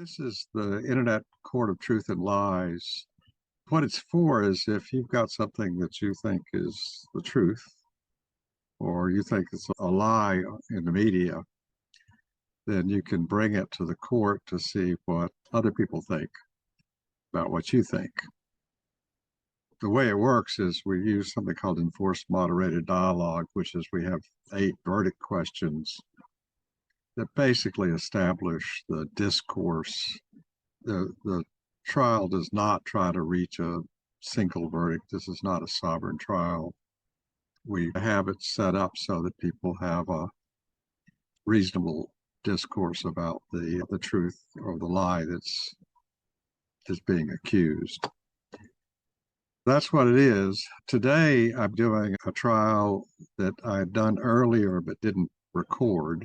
This is the Internet Court of Truth and Lies. What it's for is if you've got something that you think is the truth, or you think it's a lie in the media, then you can bring it to the court to see what other people think about what you think. The way it works is we use something called enforced moderated dialogue, which is we have 8 verdict questions that basically establish the discourse. The trial does not try to reach a single verdict. This is not a sovereign trial. We have it set up so that people have a reasonable discourse about the truth or the lie that's being accused. That's what it is. Today, I'm doing a trial that I had done earlier but didn't record.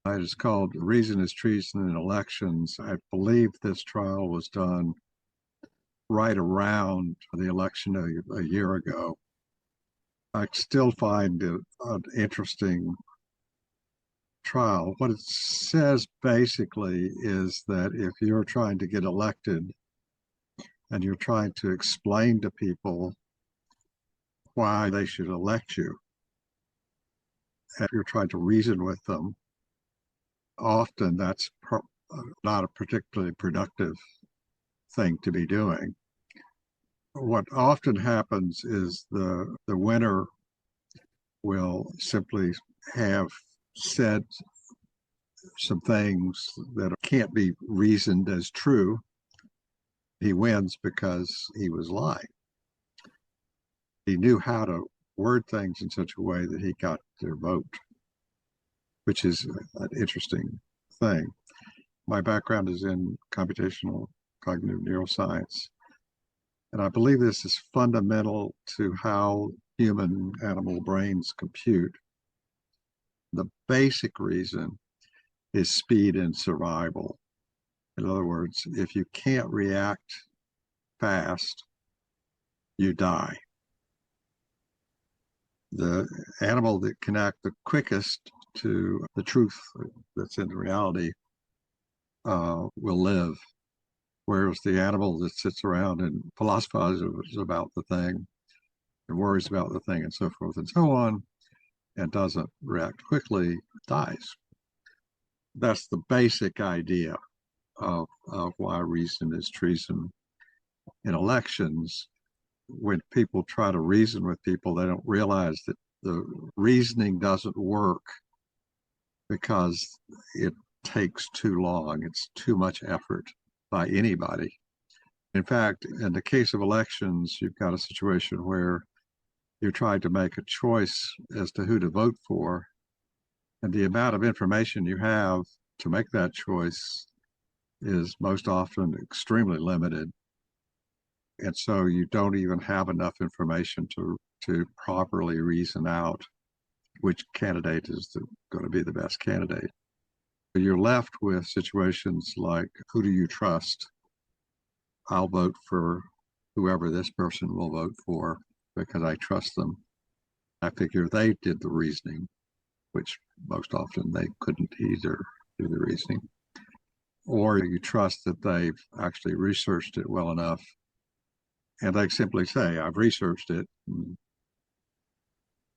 It is called Reason is Treason in Elections. I believe this trial was done right around the election a year ago. I still find it an interesting trial. What it says basically is that if you're trying to get elected and you're trying to explain to people why they should elect you, if you're trying to reason with them, often that's not a particularly productive thing to be doing. What often happens is the winner will simply have said some things that can't be reasoned as true. He wins because he was lying. He knew how to word things in such a way that he got their vote, which is an interesting thing. My background is in computational cognitive neuroscience, and I believe this is fundamental to how human animal brains compute. The basic reason is speed and survival. In other words, if you can't react fast, you die. The animal that can act the quickest to the truth that's in reality will live, whereas the animal that sits around and philosophizes about the thing and worries about the thing and so forth and so on and doesn't react quickly dies. That's the basic idea of why reason is treason in elections. When people try to reason with people, they don't realize that the reasoning doesn't work because it takes too long. It's too much effort by anybody. In fact, in the case of elections, you've got a situation where you're trying to make a choice as to who to vote for, and the amount of information you have to make that choice is most often extremely limited. And so you don't even have enough information to properly reason out which candidate is going to be the best candidate. You're left with situations like, who do you trust? I'll vote for whoever this person will vote for because I trust them. I figure they did the reasoning, which most often they couldn't either do the reasoning. Or you trust that they've actually researched it well enough, and they simply say, I've researched it.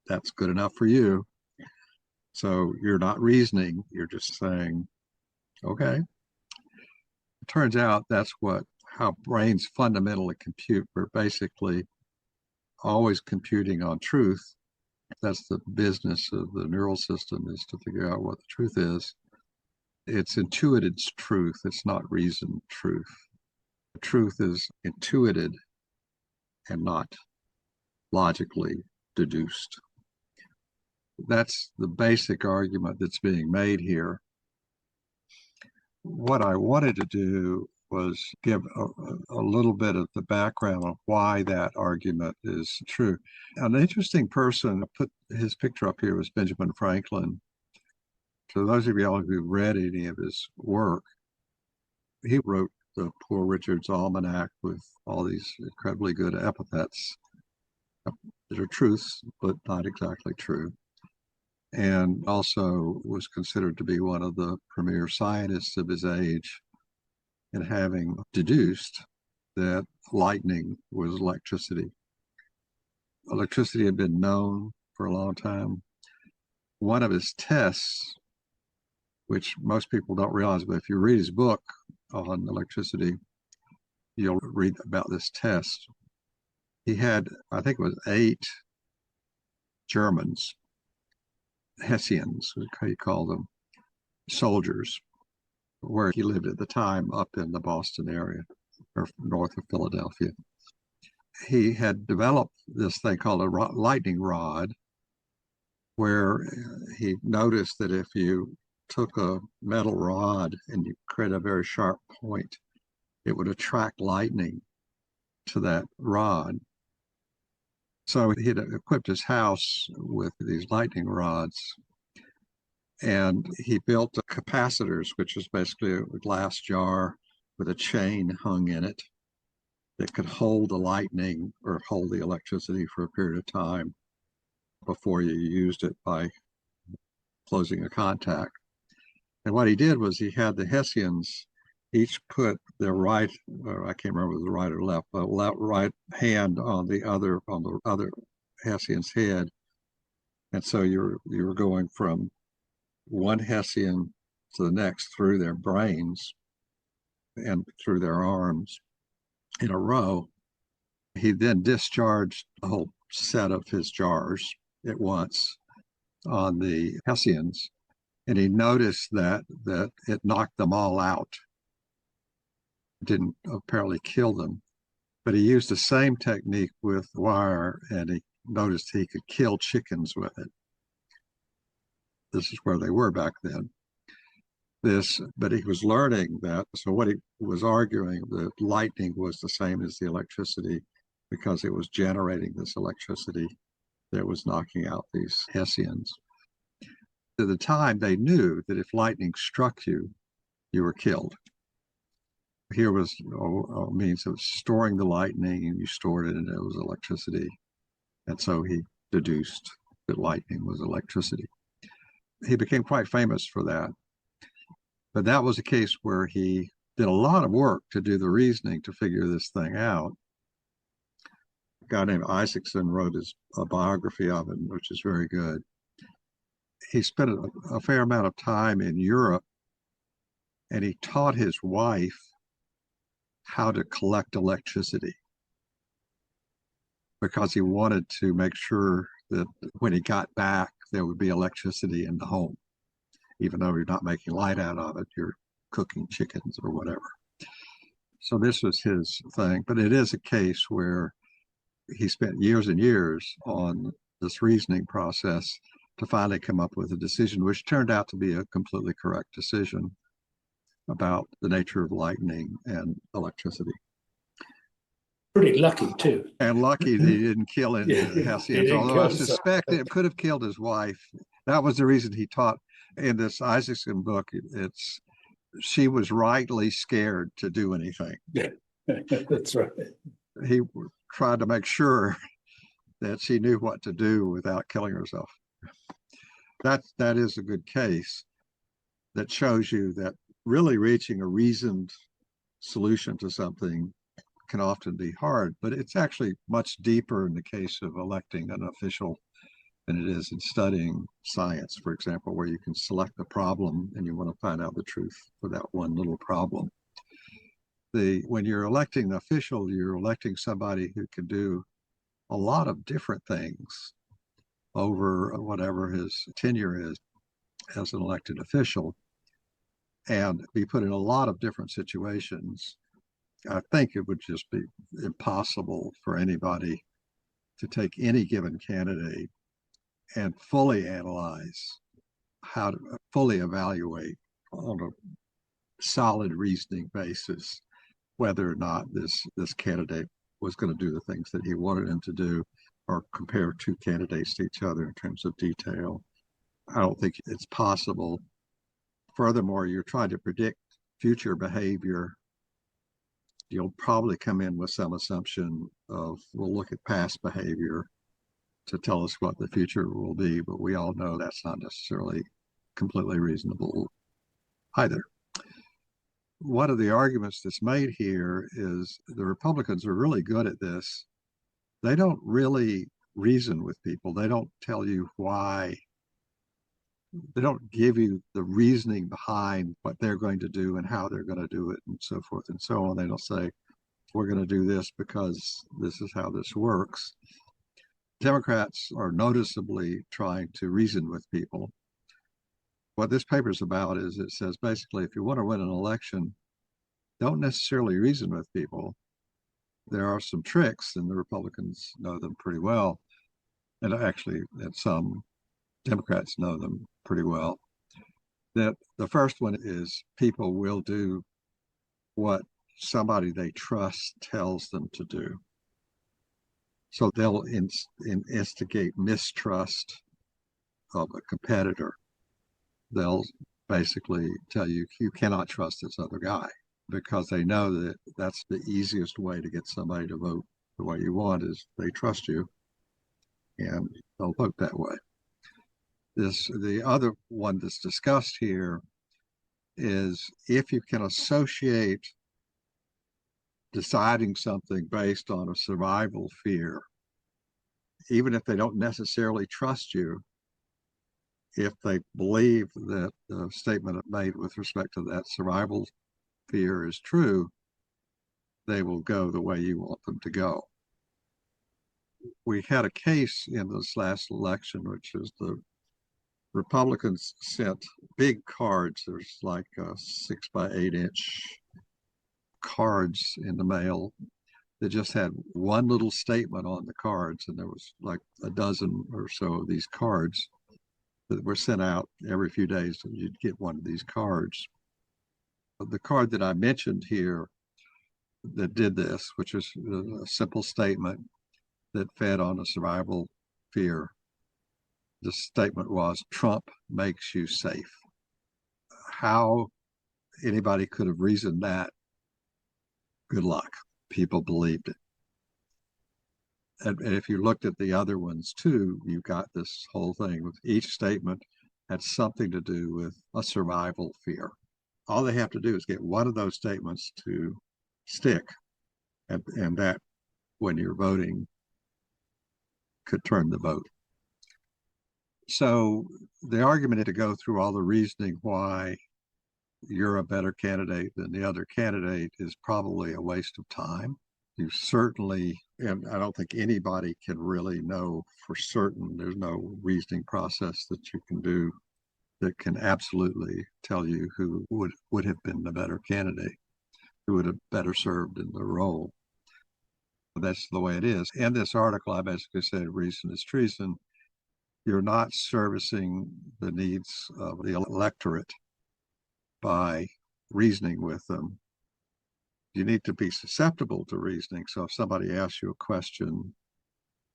That's good enough for you. So you're not reasoning, you're just saying, okay. It turns out that's how brains fundamentally compute. We're basically always computing on truth. That's the business of the neural system, is to figure out what the truth is. It's intuited truth, it's not reasoned truth. The truth is intuited and not logically deduced. That's the basic argument that's being made here. What I wanted to do was give a little bit of the background of why that argument is true. An interesting person, I put his picture up here, was Benjamin Franklin. So those of y'all who've read any of his work, he wrote the Poor Richard's Almanac with all these incredibly good epithets that are truths, but not exactly true. And also was considered to be one of the premier scientists of his age. in having deduced that lightning was electricity. Electricity had been known for a long time. One of his tests, which most people don't realize, but if you read his book on electricity, you'll read about this test. He had, I think it was 8 Germans, Hessians, he called them, soldiers, where he lived at the time up in the Boston area or north of Philadelphia. He had developed this thing called a lightning rod, where he noticed that if you took a metal rod and you create a very sharp point, it would attract lightning to that rod. So he had equipped his house with these lightning rods, and he built capacitors, which is basically a glass jar with a chain hung in it that could hold the lightning or hold the electricity for a period of time before you used it by closing a contact. And what he did was he had the Hessians each put their right, I can't remember if it was right or left, but right hand on the other Hessian's head. And so you were going from one Hessian to the next through their brains and through their arms in a row. He then discharged a whole set of his jars at once on the Hessians, and he noticed that it knocked them all out. It didn't apparently kill them, but he used the same technique with wire, and he noticed he could kill chickens with it. This is where they were back then. But he was learning that. So what he was arguing, that lightning was the same as the electricity because it was generating this electricity that was knocking out these Hessians. At the time, they knew that if lightning struck you, you were killed. Here was a means of storing the lightning, and you stored it, and it was electricity. And so he deduced that lightning was electricity. He became quite famous for that. But that was a case where he did a lot of work to do the reasoning to figure this thing out. A guy named Isaacson wrote a biography of him, which is very good. He spent a fair amount of time in Europe, and he taught his wife how to collect electricity because he wanted to make sure that when he got back, there would be electricity in the home. Even though you're not making light out of it, you're cooking chickens or whatever. So this was his thing. But it is a case where he spent years and years on this reasoning process to finally come up with a decision, which turned out to be a completely correct decision about the nature of lightning and electricity. Pretty lucky, too. And lucky that he didn't kill any of the Hessians, although I suspect it could have killed his wife. That was the reason he taught. In this Isaacson book, she was rightly scared to do anything. Yeah, that's right. He tried to make sure that she knew what to do without killing herself. That is a good case that shows you that really reaching a reasoned solution to something can often be hard, but it's actually much deeper in the case of electing an official than it is in studying science, for example, where you can select a problem and you want to find out the truth for that one little problem. When you're electing an official, you're electing somebody who can do a lot of different things over whatever his tenure is as an elected official and be put in a lot of different situations. I think it would just be impossible for anybody to take any given candidate and fully analyze, how to fully evaluate on a solid reasoning basis whether or not this candidate was going to do the things that he wanted him to do, or compare two candidates to each other in terms of detail. I don't think it's possible. Furthermore, you're trying to predict future behavior. You'll probably come in with some assumption of, we'll look at past behavior to tell us what the future will be, but we all know that's not necessarily completely reasonable either. one of the arguments that's made here is the Republicans are really good at this. They don't really reason with people. They don't tell you why. They don't give you the reasoning behind what they're going to do and how they're going to do it and so forth and so on. They don't say, we're going to do this because this is how this works. Democrats are noticeably trying to reason with people. What this paper is about is it says basically, if you want to win an election, don't necessarily reason with people. There are some tricks, and the Republicans know them pretty well. And actually, and some Democrats know them pretty well. That the first one is people will do what somebody they trust tells them to do. So they'll instigate mistrust of a competitor. They'll basically tell you, you cannot trust this other guy, because they know that that's the easiest way to get somebody to vote the way you want is they trust you and they'll vote that way. The other one that's discussed here is if you can associate deciding something based on a survival fear, even if they don't necessarily trust you, if they believe that the statement made with respect to that survival fear is true, they will go the way you want them to go. We had a case in this last election, which is the Republicans sent big cards. There's like 6 by 8 inch cards in the mail that just had one little statement on the cards, and there was like a dozen or so of these cards that were sent out every few days, and you'd get one of these cards. The card that I mentioned here that did this, which was a simple statement that fed on a survival fear. The statement was, Trump makes you safe. How anybody could have reasoned that, good luck. People believed it. And if you looked at the other ones too, you got this whole thing with each statement had something to do with a survival fear. All they have to do is get one of those statements to stick, and that, when you're voting, could turn the vote. So the argument to go through all the reasoning why you're a better candidate than the other candidate is probably a waste of time. You certainly, and I don't think anybody can really know for certain, there's no reasoning process that you can do that can absolutely tell you who would have been the better candidate, who would have better served in the role. That's the way it is. In this article, I basically said reason is treason. You're not servicing the needs of the electorate by reasoning with them. You need to be susceptible to reasoning. So if somebody asks you a question,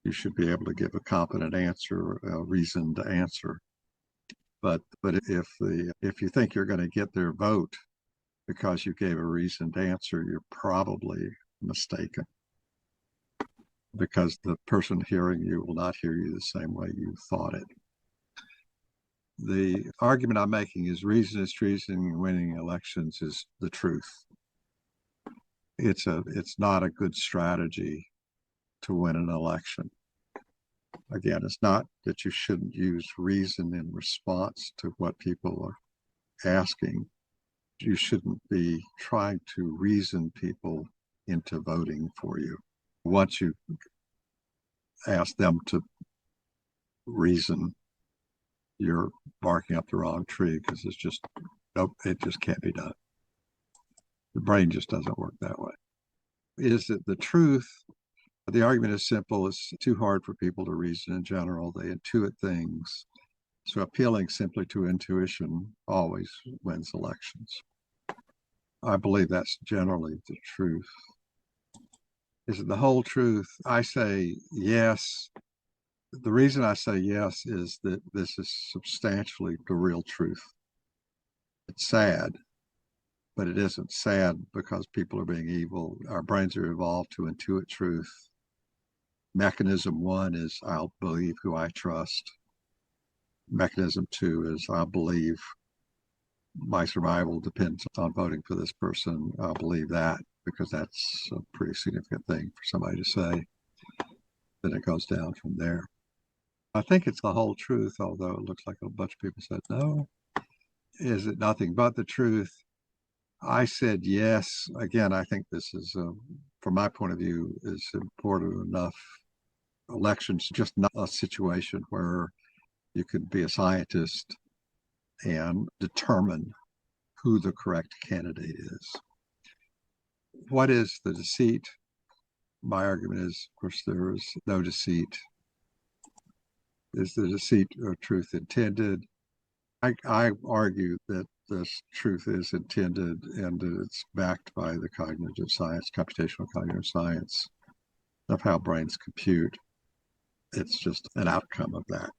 you should be able to give a competent answer, a reasoned answer. But if you think you're going to get their vote because you gave a reasoned answer, you're probably mistaken, because the person hearing you will not hear you the same way you thought it. The argument I'm making is reason is treason, and winning elections is the truth. It's not a good strategy to win an election. Again, it's not that you shouldn't use reason in response to what people are asking. You shouldn't be trying to reason people into voting for you. Once you ask them to reason, you're barking up the wrong tree, because it's just, nope, it just can't be done. The brain just doesn't work that way. Is it the truth? The argument is simple. It's too hard for people to reason in general. They intuit things. So appealing simply to intuition always wins elections. I believe that's generally the truth. Is it the whole truth? I say yes. The reason I say yes is that this is substantially the real truth. It's sad, but it isn't sad because people are being evil. Our brains are evolved to intuit truth. Mechanism one is I'll believe who I trust. Mechanism two is I'll believe my survival depends on voting for this person. I'll believe that because that's a pretty significant thing for somebody to say. Then it goes down from there. I think it's the whole truth, although it looks like a bunch of people said no. Is it nothing but the truth? I said yes. Again, I think this is, from my point of view, is important enough. Elections just not a situation where you could be a scientist and determine who the correct candidate is. What is the deceit? My argument is, of course, there is no deceit. Is the deceit or truth intended? I argue that this truth is intended and that it's backed by the cognitive science, computational cognitive science of how brains compute. It's just an outcome of that.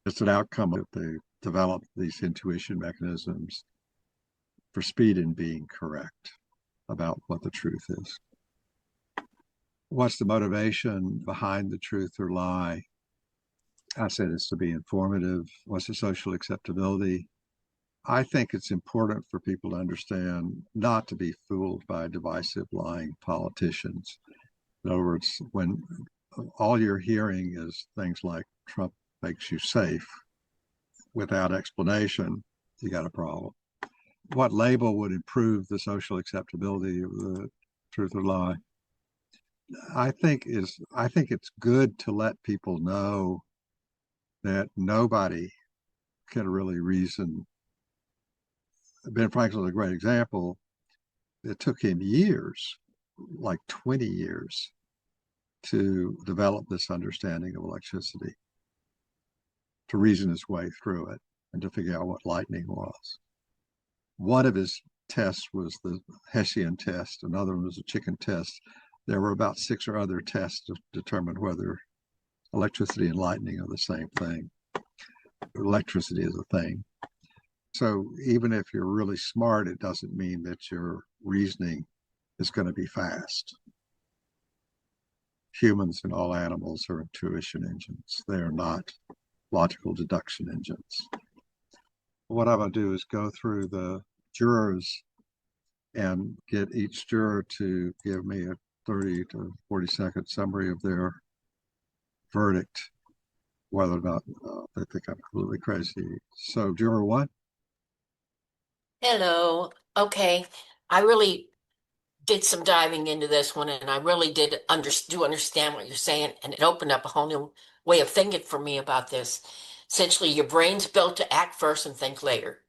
It's an outcome that they develop these intuition mechanisms for speed in being correct about what the truth is. What's the motivation behind the truth or lie? I said it's to be informative. What's the social acceptability? I think it's important for people to understand not to be fooled by divisive, lying politicians. In other words, when all you're hearing is things like Trump makes you safe without explanation, you got a problem. What label would improve the social acceptability of the truth or lie? I think it's good to let people know that nobody can really reason. Ben Franklin's a great example. It took him years, like 20 years, to develop this understanding of electricity, to reason his way through it, and to figure out what lightning was. One of his tests was the Hessian test, another one was a chicken test. There were about 6 or other tests to determine whether electricity and lightning are the same thing. Electricity is a thing. So even if you're really smart, it doesn't mean that your reasoning is going to be fast. Humans and all animals are intuition engines. They are not logical deduction engines. What I'm going to do is go through the jurors and get each juror to give me a 30 to 40-second summary of their verdict, whether or not they think I'm completely crazy. So, juror 1. Hello. Okay. I really did some diving into this one and I really did understand what you're saying, and it opened up a whole new way of thinking for me about this. Essentially, your brain's built to act first and think later.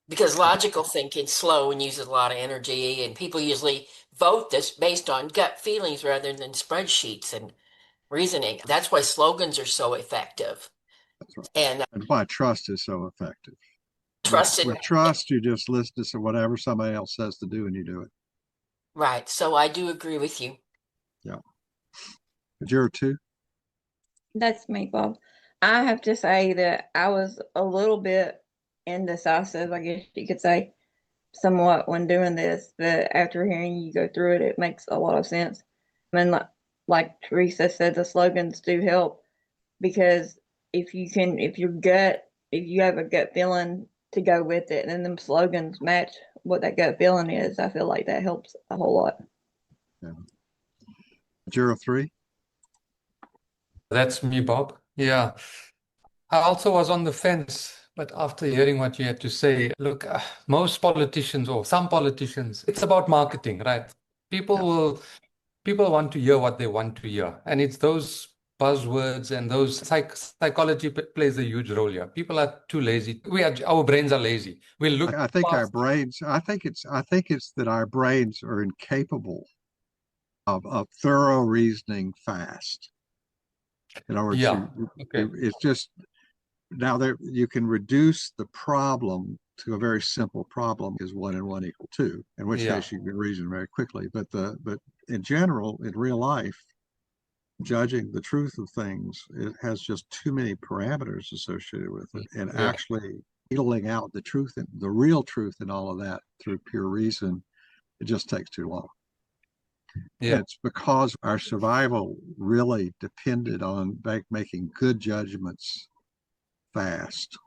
Because logical thinking slow and uses a lot of energy, and people usually vote this based on gut feelings rather than spreadsheets and reasoning. That's why slogans are so effective. That's right. And And why trust is so effective. trusted. With trust, you just listen to whatever somebody else says to do and you do it. Right. So I do agree with you. Yeah. Juror 2. That's me, Bob. I have to say that I was a little bit indecisive, I guess you could say, somewhat when doing this, but after hearing you go through it, it makes a lot of sense. I mean, like Teresa said, the slogans do help because if you have a gut feeling to go with it, and them slogans match what that gut feeling is, I feel like that helps a whole lot. Yeah. Juror 3. That's me, Bob. Yeah. I also was on the fence, but after hearing what you had to say, look, most politicians or some politicians, it's about marketing, right? People want to hear what they want to hear. And it's those buzzwords and those psychology plays a huge role here. People are too lazy. Our brains are lazy. We look I think our past. brains, I think it's that our brains are incapable of thorough reasoning fast. In other words, Yeah. Okay. it's just now there you can reduce the problem to a very simple problem: is 1 and 1 equal 2? In which Yeah. case you can reason very quickly. But in general, in real life, judging the truth of things, it has just too many parameters associated with it, and Yeah. actually needling out the truth and the real truth and all of that through pure reason, it just takes too long. Yeah. It's because our survival really depended on making good judgments fast.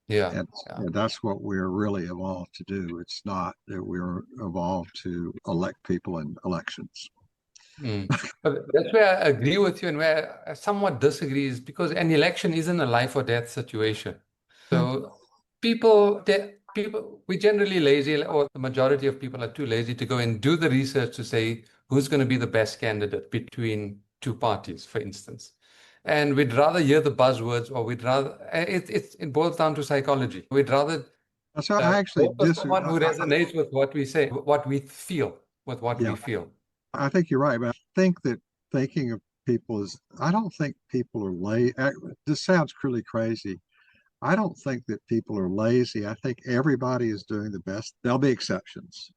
Yeah. And, Yeah. and that's what we're really evolved to do. It's not that we're evolved to elect people in elections. But that's where I agree with you, and where I somewhat disagree is because an election isn't a life or death situation. So we're generally lazy, or the majority of people are too lazy to go and do the research to say who's going to be the best candidate between two parties, for instance. And we'd rather hear the buzzwords, or it boils down to psychology. We'd rather So I actually vote for disagree. someone who resonates with what we say, what we feel, with what we feel. I think you're right, but I think that thinking of people is, I don't think people are lazy. This sounds really crazy. I don't think that people are lazy. I think everybody is doing the best. There'll be exceptions,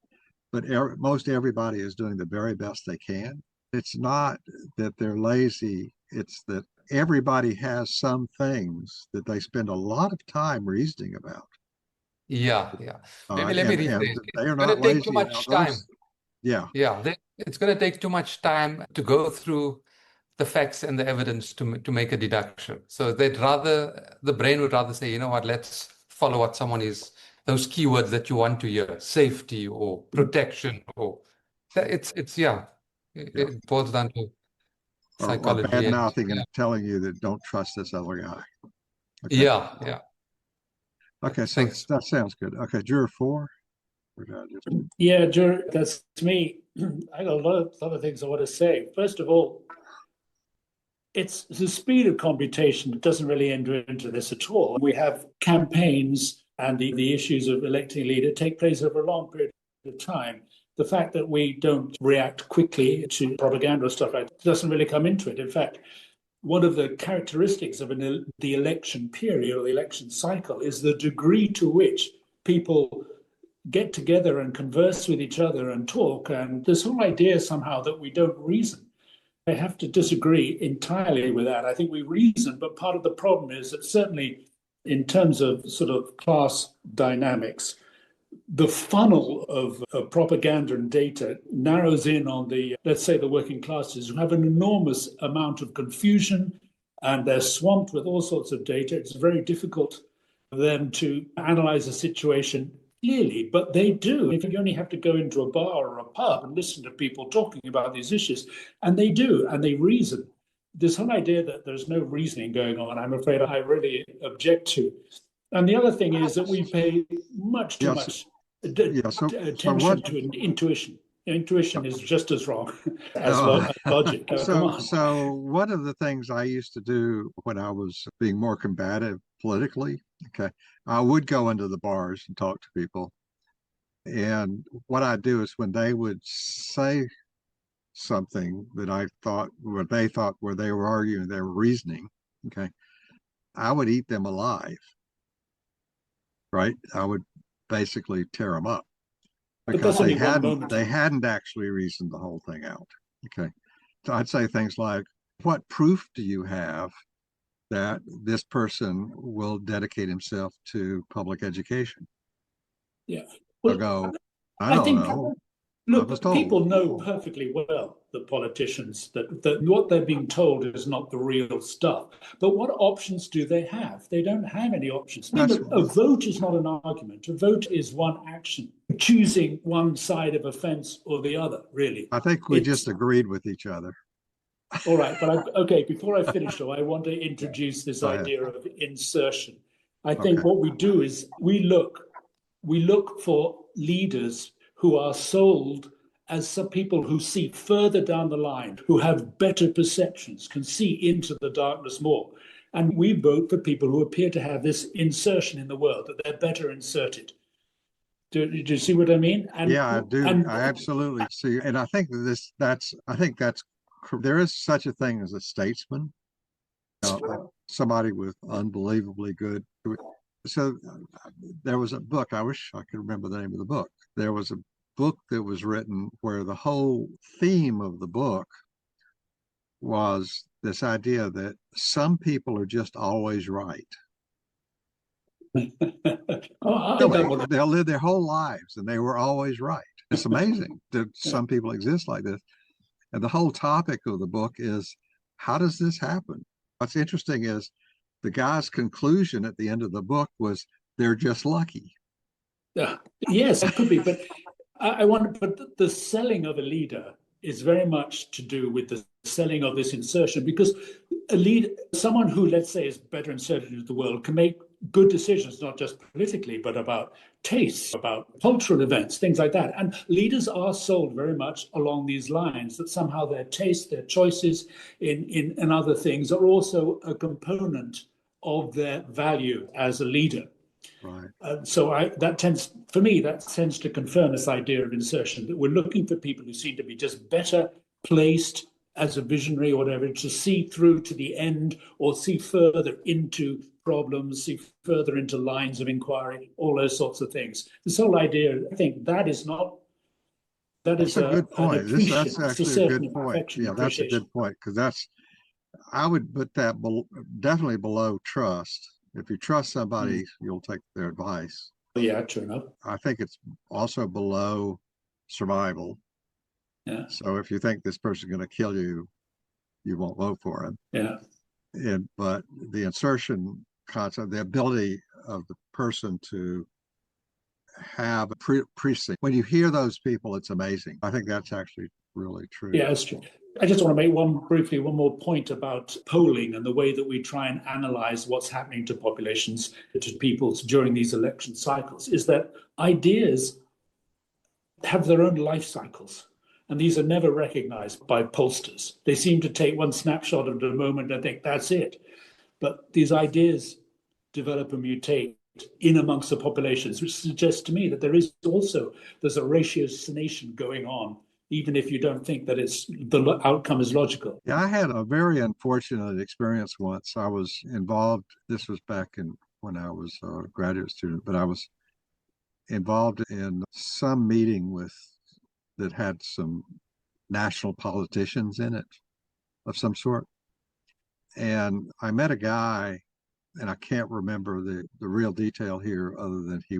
but most everybody is doing the very best they can. It's not that they're lazy. It's that everybody has some things that they spend a lot of time reasoning about. Yeah. Maybe let me And rephrase. they are It's going not to take too lazy. much time. Yeah. It's going to take too much time to go through the facts and the evidence to make a deduction. So the brain would rather say, you know what, let's follow what those keywords that you want to hear, safety or protection, or it boils down to Or psychology. bad And mouthing and telling you that don't trust this other guy. Okay. yeah. Okay, so Thanks. that sounds good. Okay, juror 4. Yeah, that's me. I got a lot of things I want to say. First of all, it's the speed of computation that doesn't really enter into this at all. We have campaigns and the issues of electing a leader take place over a long period of time. The fact that we don't react quickly to propaganda or stuff like that doesn't really come into it. In fact, one of the characteristics of the election period or the election cycle is the degree to which people get together and converse with each other and talk. And this whole idea somehow that we don't reason. I have to disagree entirely with that. I think we reason, but part of the problem is that certainly in terms of sort of class dynamics, the funnel of propaganda and data narrows in on let's say, the working classes, who have an enormous amount of confusion and they're swamped with all sorts of data. It's very difficult for them to analyze a situation clearly, but they do. If you only have to go into a bar or a pub and listen to people talking about these issues, and they do, and they reason. This whole idea that there's no reasoning going on, I'm afraid I really object to. And the other thing is that we pay much too much attention to intuition. Intuition is just as wrong as logic. Come on. So one of the things I used to do when I was being more combative politically, okay, I would go into the bars and talk to people. And what I'd do is when they would say something that I thought, what they thought where they were arguing, they were reasoning, okay, I would eat them alive, right? I would basically tear them up because they hadn't actually reasoned the whole thing out. Okay. So I'd say things like, what proof do you have that this person will dedicate himself to public education? Yeah. Well, I'll go, I don't know. Look, people know perfectly well, the politicians, that what they're being told is not the real stuff. But what options do they have? They don't have any options. A vote is not an argument. A vote is one action, choosing one side of a fence or the other, really. I think we just agreed with each other. All right, but okay, before I finish, though, I want to introduce this idea of insertion. I think what we do is we look for leaders who are sold as some people who see further down the line, who have better perceptions, can see into the darkness more. And we vote for people who appear to have this insertion in the world, that they're better inserted. Do you see what I mean? I do. I absolutely see. And I think there is such a thing as a statesman, somebody with unbelievably good. So there was a book, I wish I could remember the name of the book. There was a book that was written where the whole theme of the book was this idea that some people are just always right. They'll live their whole lives and they were always right. It's amazing that some people exist like this. And the whole topic of the book is, how does this happen? What's interesting is the guy's conclusion at the end of the book was they're just lucky. Yes, it could be, but I wonder. But the selling of a leader is very much to do with the selling of this insertion, because a leader, someone who, let's say, is better inserted into the world, can make good decisions, not just politically, but about tastes, about cultural events, things like that. And leaders are sold very much along these lines, that somehow their tastes, their choices in other things are also a component of their value as a leader. Right. So that tends to confirm this idea of insertion, that we're looking for people who seem to be just better placed as a visionary or whatever, to see through to the end, or see further into problems, see further into lines of inquiry, all those sorts of things. This whole idea, I think, that is That's a good point. That's actually a good point. Yeah, that's a good point, because I would put that definitely below trust. If you trust somebody, you'll take their advice. Yeah, true enough. I think it's also below survival. Yeah. So if you think this person's going to kill you, you won't vote for him. Yeah. But the insertion concept, the ability of the person to have a precinct, when you hear those people, it's amazing. I think that's actually really true. Yeah, that's true. I just want to make one more point about polling and the way that we try and analyze what's happening to populations, to peoples during these election cycles, is that ideas have their own life cycles. And these are never recognized by pollsters. They seem to take one snapshot of the moment and think that's it. But these ideas develop and mutate in amongst the populations, which suggests to me that there's a ratiocination going on, even if you don't think that the outcome is logical. Yeah, I had a very unfortunate experience once. I was involved, this was back when I was a graduate student, but I was involved in some meeting that had some national politicians in it of some sort. And I met a guy, and I can't remember the real detail here, other than he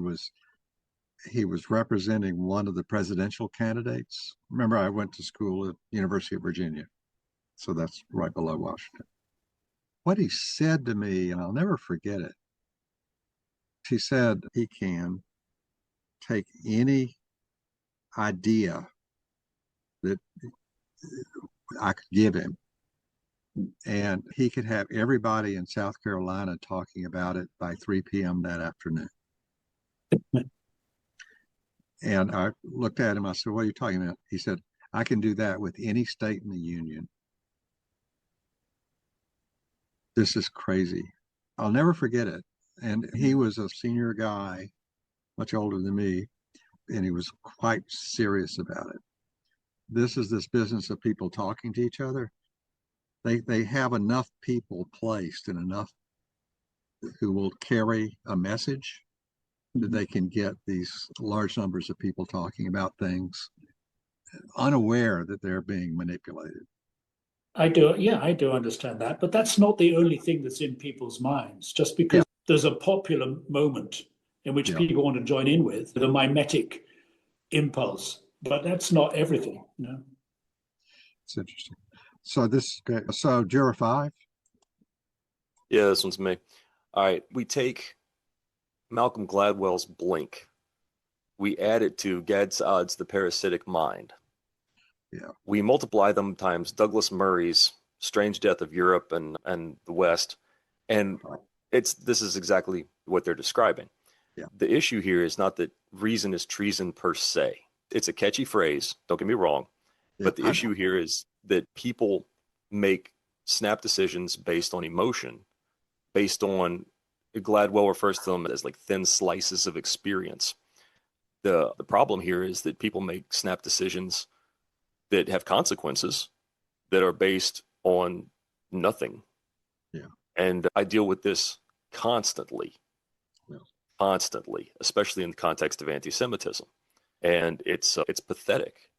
was representing one of the presidential candidates. Remember, I went to school at University of Virginia, so that's right below Washington. What he said to me, and I'll never forget it, he said he can take any idea that I could give him, and he could have everybody in South Carolina talking about it by 3 p.m. that afternoon. And I looked at him, I said, "What are you talking about?" He said, "I can do that with any state in the union." This is crazy. I'll never forget it. And he was a senior guy, much older than me, and he was quite serious about it. This business of people talking to each other. They have enough people placed, and enough who will carry a message, that they can get these large numbers of people talking about things, unaware that they're being manipulated. I do understand that, but that's not the only thing that's in people's minds. Just because there's a popular moment in which people want to join in with, the mimetic impulse, but that's not everything. It's interesting. So juror 5. Yeah, this one's me. All right, we take Malcolm Gladwell's Blink. We add it to Gad's Odds, The Parasitic Mind. Yeah. We multiply them times Douglas Murray's Strange Death of Europe and the West, and this is exactly what they're describing. Yeah. The issue here is not that reason is treason per se. It's a catchy phrase, don't get me wrong, but the issue here is that people make snap decisions based on emotion, based on, Gladwell refers to them as like thin slices of experience. The problem here is that people make snap decisions that have consequences that are based on nothing. Yeah. And I deal with this constantly, especially in the context of anti-Semitism. And it's pathetic,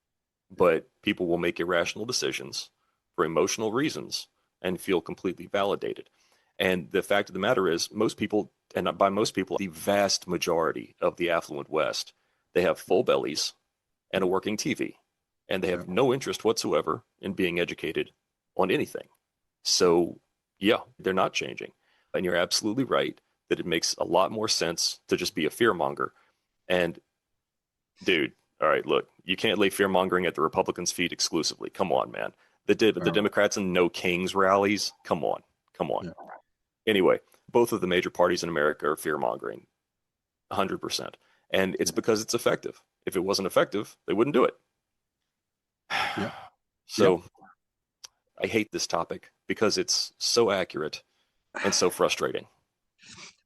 but people will make irrational decisions for emotional reasons and feel completely validated. And the fact of the matter is, most people, and by most people, the vast majority of the affluent West, they have full bellies and a working TV, and they have no interest whatsoever in being educated on anything. So, yeah, they're not changing. And you're absolutely right that it makes a lot more sense to just be a fearmonger. And dude, all right, look, you can't lay fear-mongering at the Republicans' feet exclusively. Come on, man. The Democrats and No Kings rallies, come on. Yeah. Anyway, both of the major parties in America are fear-mongering, 100%. And it's because it's effective. If it wasn't effective, they wouldn't do it. Yeah. So I hate this topic because it's so accurate and so frustrating.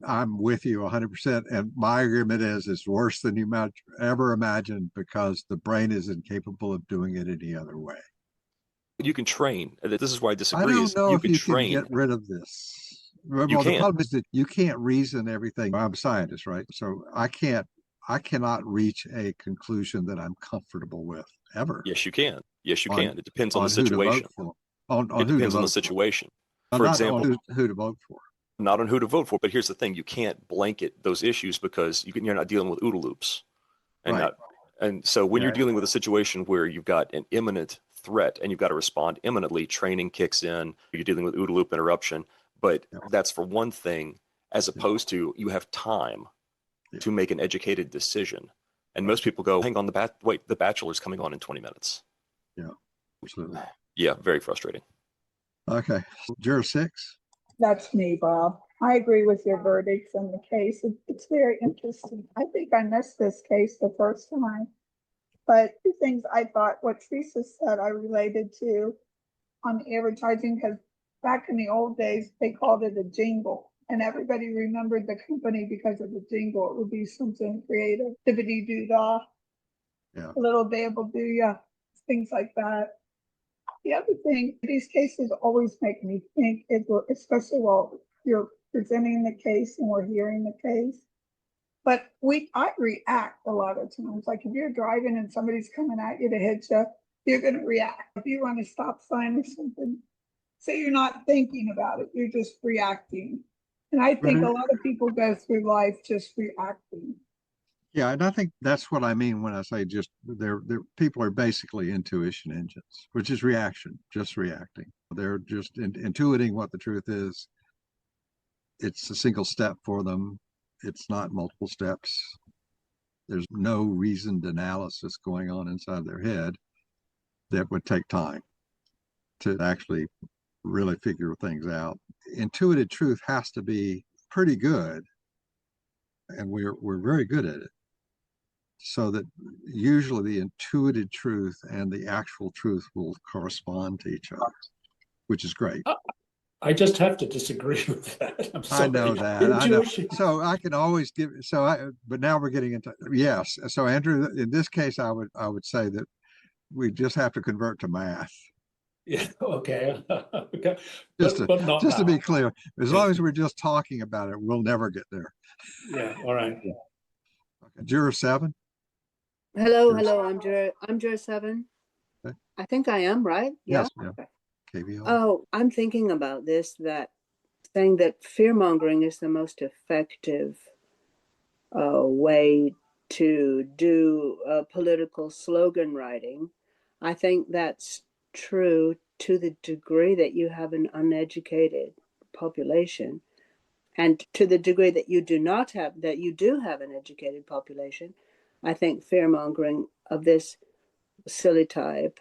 I'm with you 100%. And my agreement is it's worse than you might ever imagine because the brain is incapable of doing it any other way. You can train. This is why I I disagree. don't Is know you if can you train. can get rid of this. Well, You the can. problem is that you can't reason everything. I'm a scientist, right? So I cannot reach a conclusion that I'm comfortable with ever. Yes, you can. Yes, you On- can. It depends on the who to vote situation. for. On It who to depends on the vote for. situation. Well, For not example, on who to vote for. not on who to vote for, but here's the thing: you can't blanket those issues because you're not dealing with OODA loops, and Right. so when Yeah. you're dealing with a situation where you've got an imminent threat and you've got to respond imminently, training kicks in. You're dealing with OODA loop interruption, but Yeah. that's for one thing, as opposed to you have time Yeah. to make an educated decision. And most people go, "Hang on, the Bachelor's coming on in 20 minutes." Yeah, absolutely. Yeah, very frustrating. Okay, juror 6. That's me, Bob. I agree with your verdicts in the case. It's very interesting. I think I missed this case the first time. But two things I thought what Teresa said I related to on advertising, because back in the old days, they called it a jingle. And everybody remembered the company because of the jingle. It would be something creative, dippity doo dah, Yeah. a little babble do ya, things like that. The other thing, these cases always make me think, especially while you're presenting the case and we're hearing the case. But I react a lot of times. Like if you're driving and somebody's coming at you to hit you, you're going to react. If you run a stop sign or something, say you're not thinking about it, you're just reacting. And I think a lot of people go through life just reacting. Yeah, and I think that's what I mean when I say just they're people are basically intuition engines, which is reaction, just reacting. They're just intuiting what the truth is. It's a single step for them. It's not multiple steps. There's no reasoned analysis going on inside their head that would take time to actually really figure things out. Intuitive truth has to be pretty good, and we're very good at it. So that usually the intuited truth and the actual truth will correspond to each other, which is great. I just have to disagree with that. I'm sorry. I know that. Intuition. I know. So I can always give. But now we're getting into yes. So Andrew, in this case, I would say that we just have to convert to math. Yeah. Okay. Okay. Just to be now. clear, as long as we're just talking about it, we'll never get there. Yeah. All right. Okay. Juror 7. Hello. I'm juror 7. Okay. I think I am, right? Yes. Yeah. Yeah. KVL. Oh, I'm thinking about this, that saying that fear-mongering is the most effective way to do political slogan writing. I think that's true to the degree that you have an uneducated population, and to the degree that you do have an educated population. I think fear-mongering of this silly type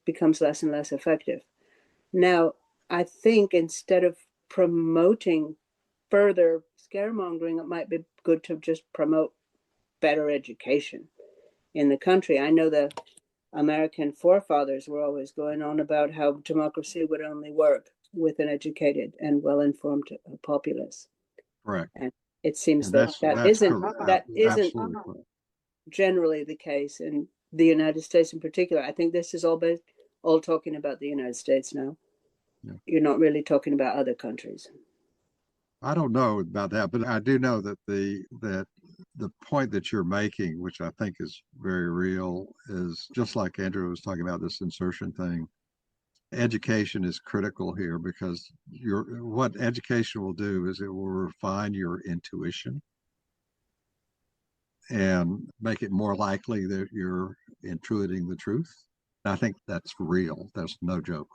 becomes less and less effective. Now, I think instead of promoting further scaremongering, it might be good to just promote better education in the country. I know the American forefathers were always going on about how democracy would only work with an educated and well-informed populace. Correct. And it seems And that that's isn't absolutely correct. generally the case in the United States in particular. I think this is all talking about the United States now. Yeah. You're not really talking about other countries. I don't know about that, but I do know that the point that you're making, which I think is very real, is just like Andrew was talking about this insertion thing. Education is critical here because what education will do is it will refine your intuition and make it more likely that you're intuiting the truth. I think that's real. That's no joke.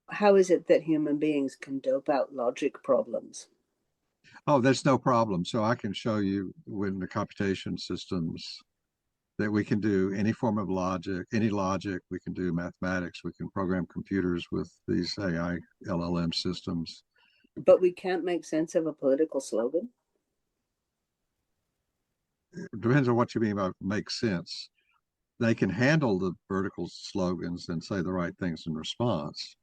How is it that human beings can dope out logic problems? Oh, that's no problem. So I can show you when the computation systems that we can do any form of logic, any logic, we can do mathematics, we can program computers with these AI LLM systems. But we can't make sense of a political slogan. It depends on what you mean by make sense. They can handle the vertical slogans and say the right things in response,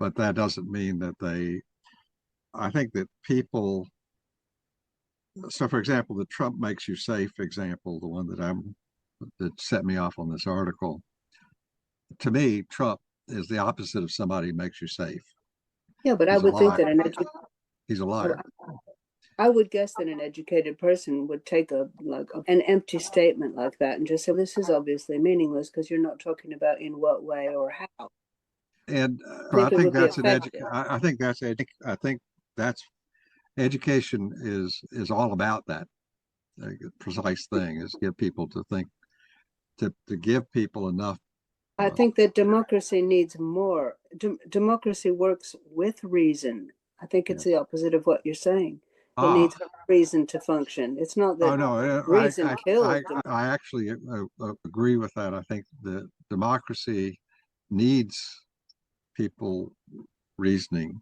but that doesn't mean that I think that people, so for example, the Trump makes you safe example, the one that set me off on this article. To me, Trump is the opposite of somebody who makes you safe. Yeah, but He's I would think that he's a liar. I would guess that an educated person would take an empty statement like that and just say, this is obviously meaningless because you're not talking about in what way or how. And I think that's I think that's education is all about that precise thing, is give people to think, to give people enough. I think that democracy needs more. Democracy works with reason. I think it's the opposite of what you're saying. It needs reason to function. It's not that reason kills. I actually agree with that. I think that democracy needs people reasoning,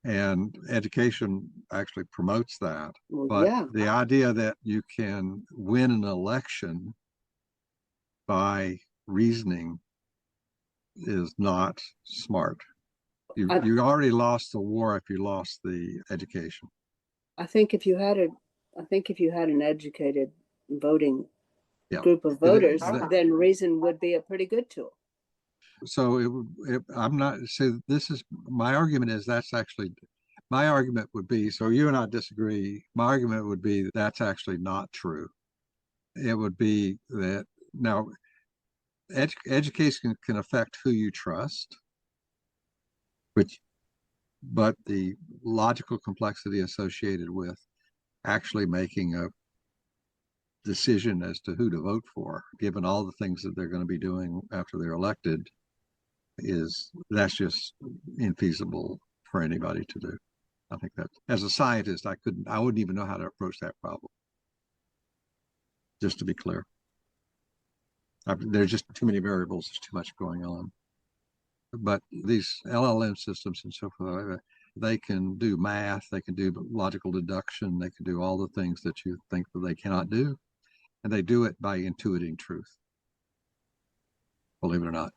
and education actually promotes that. But the idea that you can win an election by reasoning is not smart. You already lost the war if you lost the education. I think if you had an educated voting group of voters, then reason would be a pretty good tool. So I'm not. So this is my argument. My argument would be. So you and I disagree. My argument would be that's actually not true. It would be that now education can affect who you trust, but the logical complexity associated with actually making a decision as to who to vote for, given all the things that they're going to be doing after they're elected, that's just infeasible for anybody to do. I think that as a scientist, I wouldn't even know how to approach that problem. Just to be clear, there's just too many variables. There's too much going on. But these LLM systems and so forth, they can do math, they can do logical deduction, they can do all the things that you think that they cannot do, and they do it by intuiting truth. Believe it or not.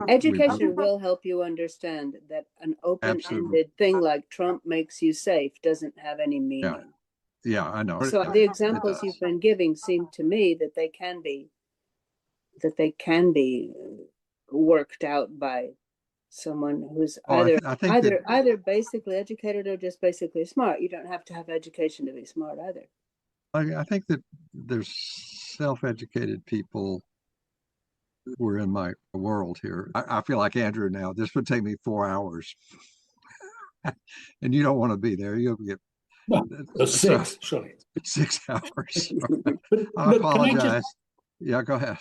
Education will help you understand that an open-ended thing like Trump makes you safe doesn't have any meaning. Yeah, I know. So the examples you've been giving seem to me that they can be worked out by someone who's either basically educated or just basically smart. You don't have to have education to be smart either. I think that there's self-educated people who are in my world here. I feel like Andrew now. This would take me 4 hours. And you don't want to be there. You'll get 6, surely. 6 hours. I apologize. Yeah, go ahead.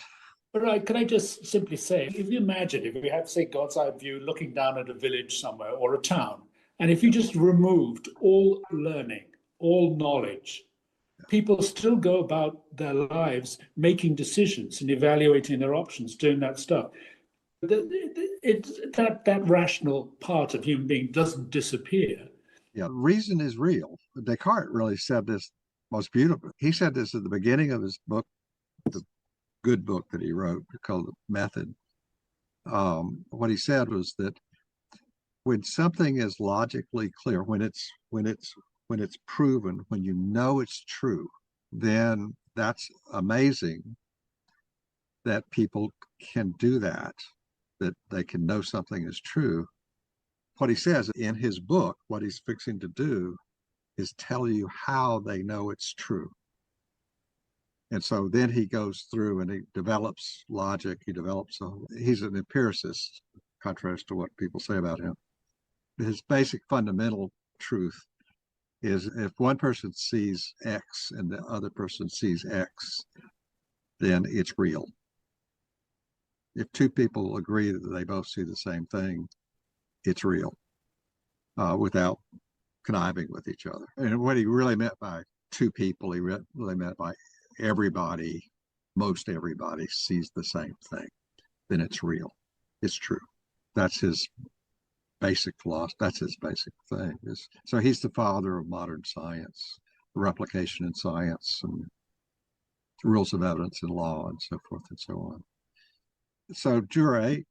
But can I just simply say, if you imagine, if we have, say, God's eye view looking down at a village somewhere or a town, and if you just removed all learning, all knowledge, people still go about their lives making decisions and evaluating their options, doing that stuff. That rational part of human being doesn't disappear. Yeah, reason is real. Descartes really said this most beautifully. He said this at the beginning of his book, the good book that he wrote called Method. What he said was that when something is logically clear, when it's proven, when you know it's true, then that's amazing that people can do that they can know something is true. What he says in his book, what he's fixing to do is tell you how they know it's true. And so then he goes through and he develops logic. He's an empiricist, contrast to what people say about him. His basic fundamental truth is if one person sees X and the other person sees X, then it's real. If two people agree that they both see the same thing, it's real. without conniving with each other. And what he really meant by two people, he really meant by everybody, most everybody sees the same thing, then it's real. It's true. That's his basic philosophy. That's his basic thing. So he's the father of modern science, replication in science, and rules of evidence and law, and so forth and so on. So, Juror 8.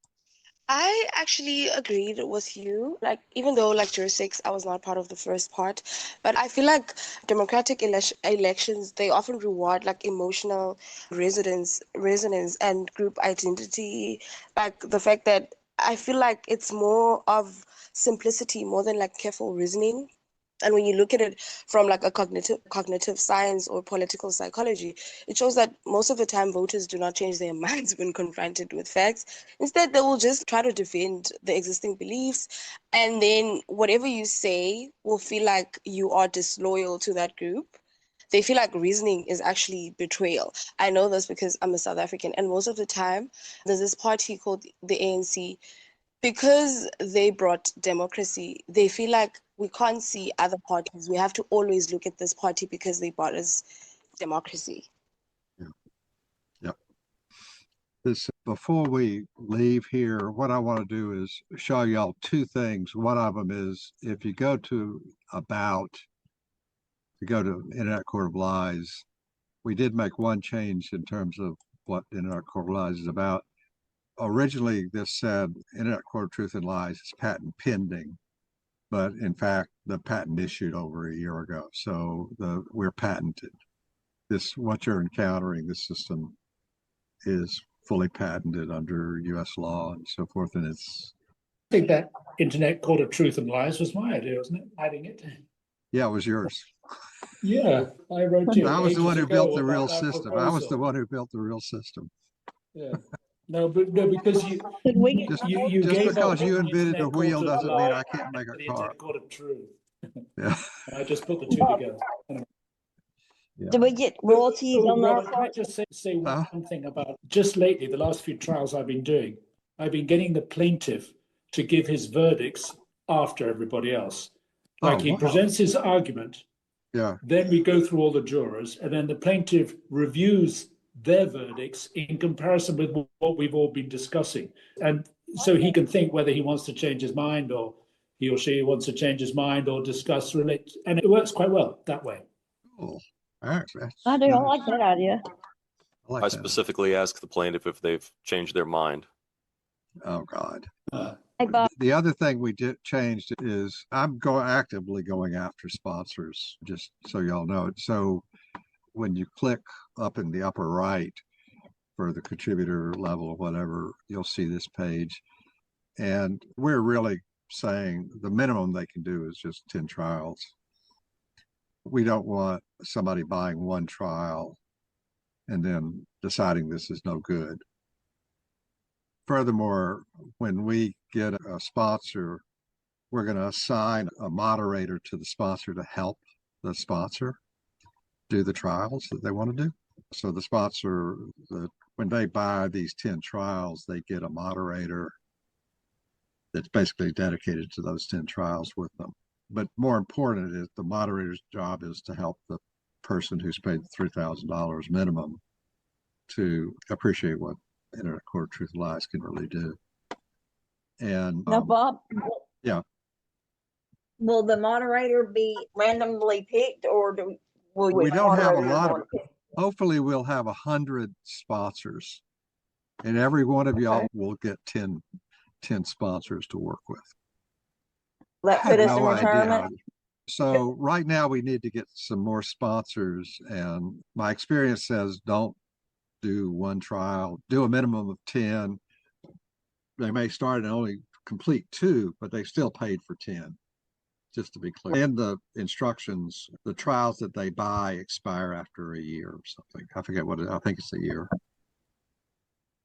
I actually agreed with you. Like, even though, like, Juror 6, I was not part of the first part, but I feel like democratic elections, they often reward, like, emotional resonance and group identity. Like, the fact that I feel like it's more of simplicity more than, like, careful reasoning. And when you look at it from like a cognitive science or political psychology, it shows that most of the time voters do not change their minds when confronted with facts. Instead, they will just try to defend the existing beliefs. And then whatever you say will feel like you are disloyal to that group. They feel like reasoning is actually betrayal. I know this because I'm a South African, and most of the time, there's this party called the ANC. Because they brought democracy, they feel like we can't see other parties. We have to always look at this party because they brought us democracy. Yeah. Yep. Before we leave here, what I want to do is show y'all two things. One of them is if you go to Internet Court of Lies, we did make one change in terms of what Internet Court of Lies is about. Originally, this said Internet Court of Truth and Lies is patent pending, but in fact, the patent issued over a year ago. So we're patented. What you're encountering, this system is fully patented under U.S. law and so forth. And I think that Internet Court of Truth and Lies was my idea, wasn't it? Adding it. Yeah, it was yours. Yeah, I wrote you. I was the one who built the real that system. proposal. I was the one who built the real system. Yeah. No, because you Just gave because up you on the invented a Internet wheel Court of doesn't mean I Lies can't make and a the car. Internet Court of Truth. Yeah. I just put the two together. Yeah. Do we get royalties on Robert, that can I part? just say one thing about just lately, the last few trials I've been doing, I've been getting the plaintiff to give his verdicts after everybody else. Like he presents his argument, then we go through all the jurors, and then the plaintiff reviews their verdicts in comparison with what we've all been discussing. And so he can think whether he wants to change his mind or he or she wants to change his mind or discuss, relate. And it works quite well that way. Cool. I do. I like that idea. I specifically asked the plaintiff if they've changed their mind. Oh, God. Hey, Bob. The other thing we changed is I'm actively going after sponsors, just so y'all know. So when you click up in the upper right for the contributor level or whatever, you'll see this page. And we're really saying the minimum they can do is just 10 trials. We don't want somebody buying one trial and then deciding this is no good. Furthermore, when we get a sponsor, we're going to assign a moderator to the sponsor to help the sponsor do the trials that they want to do. So the sponsor, when they buy these 10 trials, they get a moderator that's basically dedicated to those 10 trials with them. But more important is the moderator's job is to help the person who's paid $3,000 minimum to appreciate what Internet Court of Truth and Lies can really do. And Now, Bob. Yeah. Will the moderator be randomly picked, or will we don't have a lot of? Hopefully, we'll have 100 sponsors, and every one of y'all will get 10 sponsors to work with. That put us in retirement. So right now we need to get some more sponsors, and my experience says don't do one trial, do a minimum of 10. They may start and only complete 2, but they still paid for 10, just to be clear. In the instructions, the trials that they buy expire after a year or something. I forget what I think it's a year.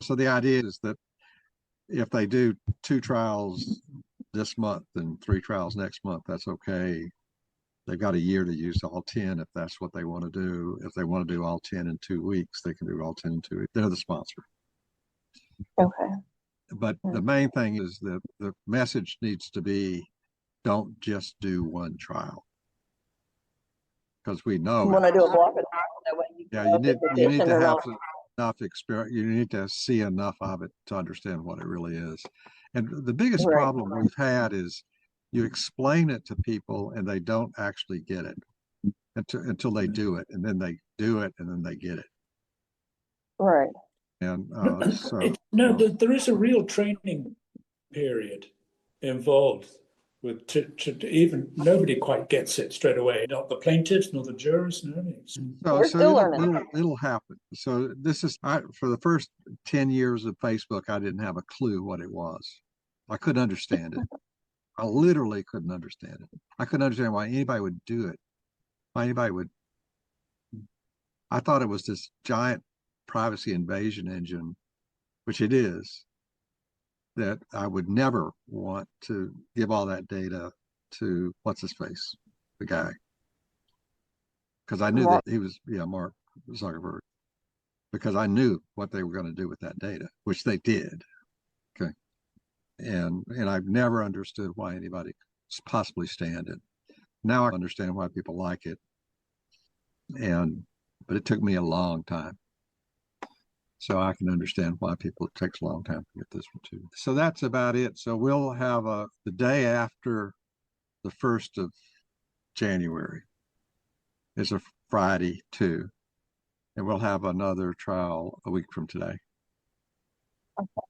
So the idea is that if they do 2 trials this month and 3 trials next month, that's okay. They've got a year to use all 10 if that's what they want to do. If they want to do all 10 in 2 weeks, they can do all 10 in 2 weeks. They're the sponsor. Okay. But the main thing is that the message needs to be don't just do one trial. Because we know. You want to do a block of trial, that way you Yeah, can look at the you need petition to and have all. enough experience. You need to see enough of it to understand what it really is. And the biggest Right. problem we've had is you explain it to people and they don't actually get it until they do it, and then they do it, and then they get it. Right. And there is a real training period involved with even nobody quite gets it straight away. Not the plaintiffs, nor the jurors, nor We're still learning. it'll happen. So this is for the first 10 years of Facebook, I didn't have a clue what it was. I couldn't understand it. I literally couldn't understand it. I couldn't understand why anybody would do it. Why anybody would. I thought it was this giant privacy invasion engine, which it is, that I would never want to give all that data to what's his face, the guy, because I knew that he was Mark Zuckerberg, because I knew what they were going to do with that data, which they did. Okay, and I've never understood why anybody could possibly stand it. Now I understand why people like it, but it took me a long time. So I can understand why it takes a long time to get this one too. So that's about it. So we'll have the day after the 1st of January is a Friday too. And we'll have another trial a week from today. Okay.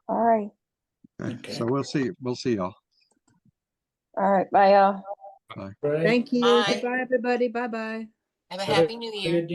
All right. Okay. So we'll see y'all. All right. Bye, y'all. Bye. Right. Thank you. Bye. Goodbye, everybody. Bye-bye. Have a happy new year.